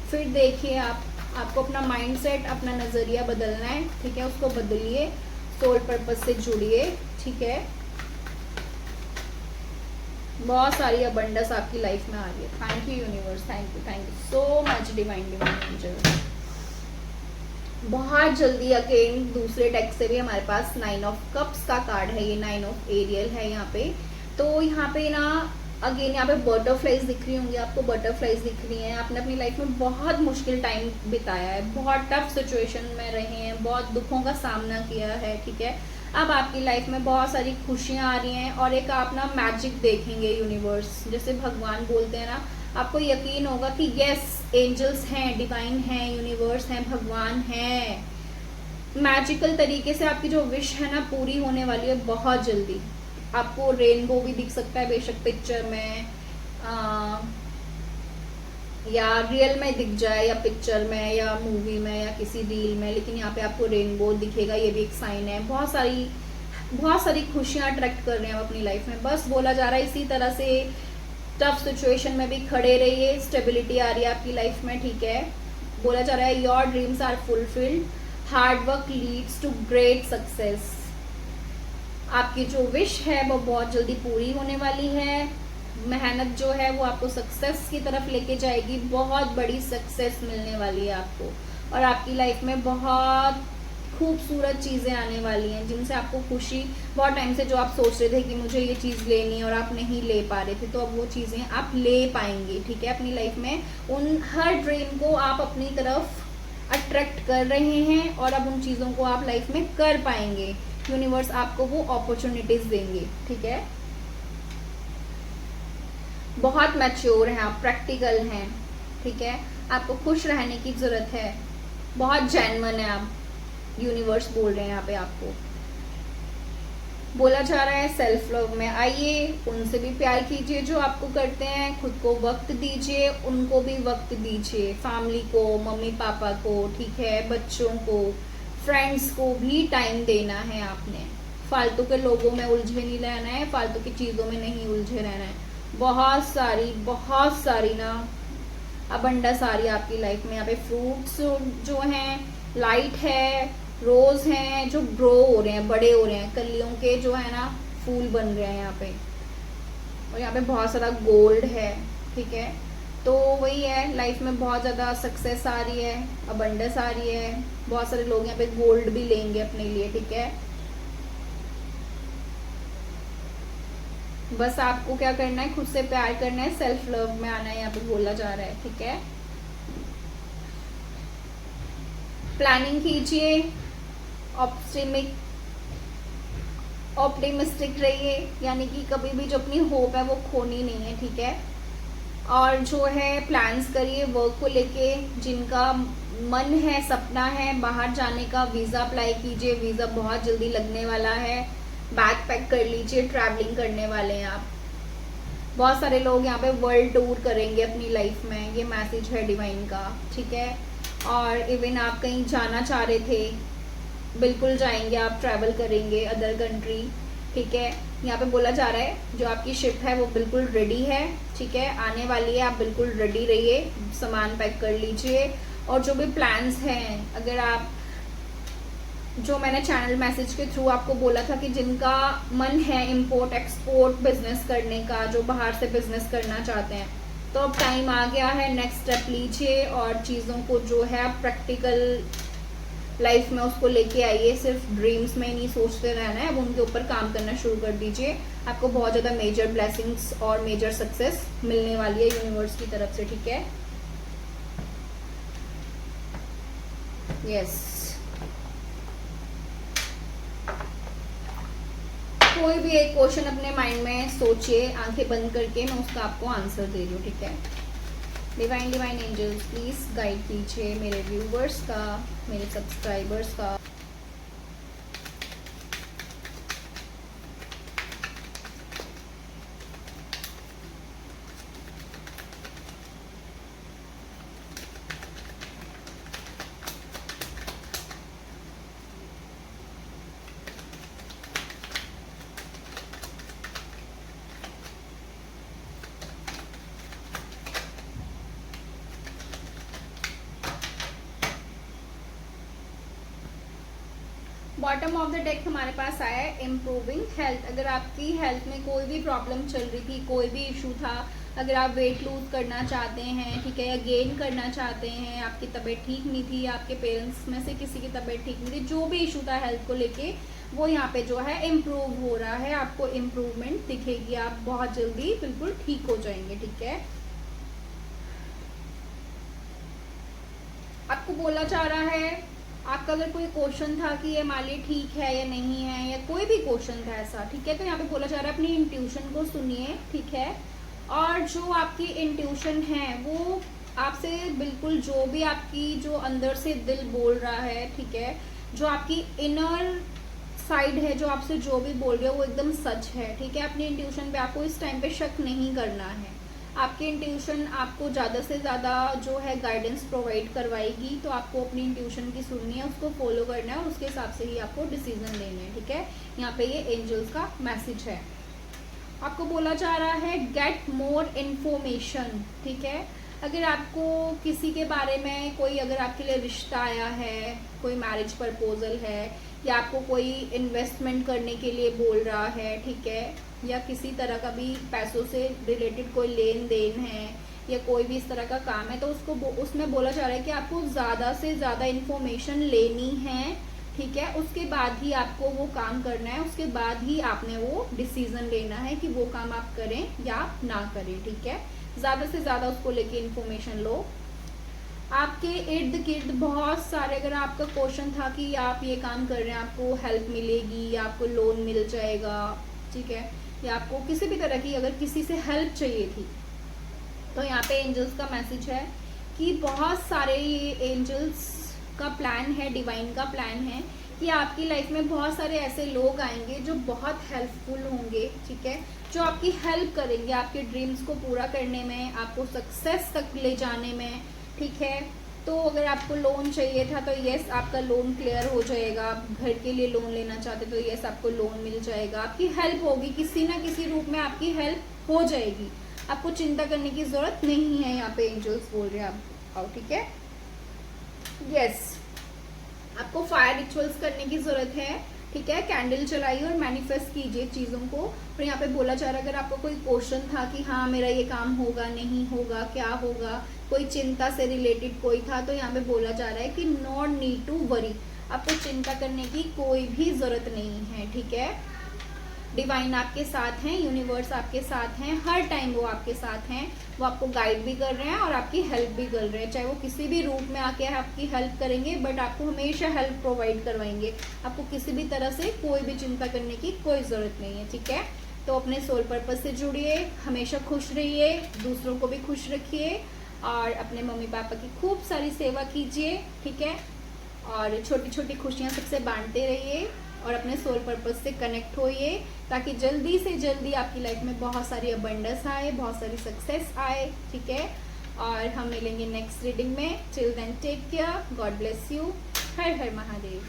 फिर देखिए आपको अपना माइंडसेट, अपना नज़रिया बदलना है, ठीक है। उसको बदलिए, सोल पर्पस से जुड़िए, ठीक है। बहुत सारी अबंडेंस आपकी लाइफ में आ रही है। Thank you universe, thank you so much divine angel. बहुत जल्दी अगेन दूसरे डेक से भी हमारे पास 9 ऑफ कप्स का कार्ड है, ये 9 ऑफ एरियल है यहाँ पे। तो यहाँ पे ना अगेन यहाँ पे बटरफ्लाइज दिख रही होंगी आपको, बटरफ्लाइज दिख रही हैं। आपने अपनी लाइफ में बहुत मुश्किल टाइम बिताया है, बहुत टफ सिचुएशन में रहे हैं, बहुत दुखों का सामना किया है, ठीक है। अब आपकी लाइफ में बहुत सारी खुशियां आ रही हैं और एक आप ना मैजिक देखेंगे यूनिवर्स, जैसे भगवान बोलते हैं ना, आपको यकीन होगा कि यस एंजल्स हैं, डिवाइन हैं, यूनिवर्स हैं, भगवान हैं। मैजिकल तरीके से आपकी जो विश है ना पूरी होने वाली है बहुत जल्दी। आपको रेनबो भी दिख सकता है बेशक पिक्चर में, या रियल में दिख जाए या पिक्चर में या मूवी में या किसी रील में, लेकिन यहाँ पे आपको रेनबो दिखेगा, ये भी एक साइन है। बहुत सारी खुशियां अट्रैक्ट कर रहे हैं अपनी लाइफ में। बस बोला जा रहा है इसी तरह से टफ सिचुएशन में भी खड़े रहिए, स्टेबिलिटी आ रही है आपकी लाइफ में, ठीक है। बोला जा रहा है your dreams are fulfilled, hard work leads to great success. आपकी जो विश है वो बहुत जल्दी पूरी होने वाली है। मेहनत जो है वो आपको सक्सेस की तरफ लेके जाएगी, बहुत बड़ी सक्सेस मिलने वाली है आपको, और आपकी लाइफ में बहुत खूबसूरत चीज़ें आने वाली हैं जिनसे आपको खुशी, बहुत टाइम से जो आप सोच रहे थे कि मुझे ये चीज़ लेनी है और आप नहीं ले पा रहे थे, तो अब वो चीज़ें आप ले पाएंगे, ठीक है। अपनी लाइफ में उन हर ड्रीम को आप अपनी तरफ अट्रैक्ट कर रहे हैं और अब उन चीज़ों को आप लाइफ में कर पाएंगे। यूनिवर्स आपको वो अपॉर्चुनिटीज देंगे, ठीक है। बहुत मैच्योर हैं आप, प्रैक्टिकल हैं, ठीक है। आपको खुश रहने की जरूरत है, बहुत जेन्युइन है आप, यूनिवर्स बोल रहे हैं यहाँ पे आपको। बोला जा रहा है सेल्फ लव में आइए, उनसे भी प्यार कीजिए जो आपको करते हैं, खुद को वक्त दीजिए, उनको भी वक्त दीजिए, फैमिली को, मम्मी पापा को, ठीक है, बच्चों को, फ्रेंड्स को भी टाइम देना है आपने। फालतू के लोगों में उलझे नहीं रहना है, फालतू की चीज़ों में नहीं उलझे रहना है। बहुत सारी ना अबंडस आ रही है आपकी लाइफ में। यहाँ पे फ्रूट्स जो हैं, लाइट है, रोज हैं जो ग्रो हो रहे हैं, बड़े हो रहे हैं, कलियों के जो है ना फूल बन रहे हैं यहाँ पे, और यहाँ पे बहुत सारा गोल्ड है, ठीक है। तो वही है, लाइफ में बहुत ज़्यादा सक्सेस आ रही है, अबंडस आ रही है, बहुत सारे लोग यहाँ पे गोल्ड भी लेंगे अपने लिए, ठीक है। बस आपको क्या करना है, खुद से प्यार करना है, सेल्फ लव में आना है, यहाँ पे बोला जा रहा है, ठीक है। प्लानिंग कीजिए, ऑप्टिमिस्टिक रहिए, यानी कि कभी भी जो अपनी होप है वो खोनी नहीं है, ठीक है। और जो है प्लान्स करिए वर्क को लेके, जिनका मन है, सपना है बाहर जाने का, वीज़ा अप्लाई कीजिए, वीज़ा बहुत जल्दी लगने वाला है। बैग पैक कर लीजिए, ट्रैवलिंग करने वाले हैं आप। बहुत सारे लोग यहाँ पे वर्ल्ड टूर करेंगे अपनी लाइफ में, ये मैसेज है डिवाइन का, ठीक है। और इवन आप कहीं जाना चाह रहे थे, बिल्कुल जाएंगे आप, ट्रैवल करेंगे अदर कंट्री, ठीक है। यहाँ पे बोला जा रहा है जो आपकी शिप है वो बिल्कुल रेडी है, ठीक है, आने वाली है, आप बिल्कुल रेडी रहिए, सामान पैक कर लीजिए। और जो भी प्लान्स हैं, अगर आप, जो मैंने चैनल मैसेज के थ्रू आपको बोला था कि जिनका मन है इंपोर्ट एक्सपोर्ट बिजनेस करने का, जो बाहर से बिजनेस करना चाहते हैं, तो अब टाइम आ गया है, नेक्स्ट स्टेप लीजिए और चीज़ों को जो है प्रैक्टिकल लाइफ में उसको लेके आइए। सिर्फ ड्रीम्स में ही नहीं सोचते रहना है, अब उनके ऊपर काम करना शुरू कर दीजिए। आपको बहुत ज़्यादा मेजर ब्लेसिंग्स और मेजर सक्सेस मिलने वाली है यूनिवर्स की तरफ से, ठीक है। यस, कोई भी एक क्वेश्चन अपने माइंड में सोचिए, आंखें बंद करके, मैं उसका आपको आंसर दे रही हूँ, ठीक है। डिवाइन एंजल्स प्लीज गाइड कीजिए मेरे व्यूवर्स का, मेरे सब्सक्राइबर्स का। बॉटम ऑफ द डेक हमारे पास आया है इम्प्रूविंग हेल्थ। अगर आपकी हेल्थ में कोई भी प्रॉब्लम चल रही थी, कोई भी इशू था, अगर आप वेट लूज करना चाहते हैं, ठीक है, या गेन करना चाहते हैं, आपकी तबीयत ठीक नहीं थी, आपके पेरेंट्स में से किसी की तबीयत ठीक नहीं थी, जो भी इशू था हेल्थ को लेके, वो यहाँ पे जो है इम्प्रूव हो रहा है, आपको इम्प्रूवमेंट दिखेगी, आप बहुत जल्दी बिल्कुल ठीक हो जाएंगे, ठीक है। आपको बोला जा रहा है आपका अगर कोई क्वेश्चन था कि ये मान ली ठीक है या नहीं है, या कोई भी क्वेश्चन था ऐसा, ठीक है, तो यहाँ पे बोला जा रहा है अपनी इंट्यूशन को सुनिए, ठीक है। और जो आपकी इंट्यूशन है वो आपसे बिल्कुल, जो भी आपकी जो अंदर से दिल बोल रहा है, ठीक है, जो आपकी इनर साइड है, जो आपसे जो भी बोल रही है वो एकदम सच है, ठीक है। अपनी इंट्यूशन पे आपको इस टाइम पे शक नहीं करना है। आपकी इंट्यूशन आपको ज़्यादा से ज़्यादा जो है गाइडेंस प्रोवाइड करवाएगी, तो आपको अपनी इंट्यूशन की सुननी है, उसको फॉलो करना है और उसके हिसाब से ही आपको डिसीजन लेने हैं, ठीक है। यहाँ पे ये एंजल्स का मैसेज है। आपको बोला जा रहा है गेट मोर इन्फॉर्मेशन, ठीक है। अगर आपको किसी के बारे में कोई, अगर आपके लिए रिश्ता आया है, कोई मैरिज प्रपोजल है, या आपको कोई इन्वेस्टमेंट करने के लिए बोल रहा है, ठीक है, या किसी तरह का भी पैसों से रिलेटेड कोई लेन देन है, या कोई भी इस तरह का काम है, तो उसको उसमें बोला जा रहा है कि आपको ज़्यादा से ज़्यादा इन्फॉर्मेशन लेनी है, ठीक है। उसके बाद ही आपको वो काम करना है, उसके बाद ही आपने वो डिसीजन लेना है कि वो काम आप करें या ना करें, ठीक है। ज़्यादा से ज़्यादा उसको लेके इन्फॉर्मेशन लो। आपके इर्द गिर्द बहुत सारे, अगर आपका क्वेश्चन था कि आप ये काम कर रहे हैं आपको हेल्प मिलेगी या आपको लोन मिल जाएगा, ठीक है, या आपको किसी भी तरह की अगर किसी से हेल्प चाहिए थी, तो यहाँ पे एंजल्स का मैसेज है कि बहुत सारे ये एंजल्स का प्लान है, डिवाइन का प्लान है कि आपकी लाइफ में बहुत सारे ऐसे लोग आएंगे जो बहुत हेल्पफुल होंगे, ठीक है, जो आपकी हेल्प करेंगे आपके ड्रीम्स को पूरा करने में, आपको सक्सेस तक ले जाने में, ठीक है। तो अगर आपको लोन चाहिए था तो यस, आपका लोन क्लियर हो जाएगा। आप घर के लिए लोन लेना चाहते तो यस, आपको लोन मिल जाएगा। आपकी हेल्प होगी, किसी ना किसी रूप में आपकी हेल्प हो जाएगी। आपको चिंता करने की जरूरत नहीं है, यहाँ पे एंजल्स बोल रहे हैं आपको, ठीक है। यस, आपको फायर रिचुअल्स करने की जरूरत है, ठीक है। कैंडल जलाइए और मैनिफेस्ट कीजिए चीज़ों को। और यहाँ पे बोला जा रहा है अगर आपको कोई क्वेश्चन था कि हाँ मेरा ये काम होगा नहीं होगा, क्या होगा, कोई चिंता से रिलेटेड कोई था, तो यहाँ पे बोला जा रहा है कि नॉट नीड टू वरी, आपको चिंता करने की कोई भी ज़रूरत नहीं है, ठीक है। डिवाइन आपके साथ हैं, यूनिवर्स आपके साथ हैं, हर टाइम वो आपके साथ हैं। वो आपको गाइड भी कर रहे हैं और आपकी हेल्प भी कर रहे हैं, चाहे वो किसी भी रूप में आके आपकी हेल्प करेंगे, बट आपको हमेशा हेल्प प्रोवाइड करवाएंगे। आपको किसी भी तरह से कोई भी चिंता करने की कोई ज़रूरत नहीं है, ठीक है। तो अपने सोल पर्पस से जुड़िए, हमेशा खुश रहिए, दूसरों को भी खुश रखिए और अपने मम्मी पापा की खूब सारी सेवा कीजिए, ठीक है। और छोटी छोटी खुशियाँ सबसे बांटते रहिए और अपने सोल पर्पस से कनेक्ट होइए, ताकि जल्दी से जल्दी आपकी लाइफ में बहुत सारी अबंडेंस आए, बहुत सारी सक्सेस आए, ठीक है। और हम मिलेंगे नेक्स्ट रीडिंग में। Till then take care, God bless you. हर हर महादेव।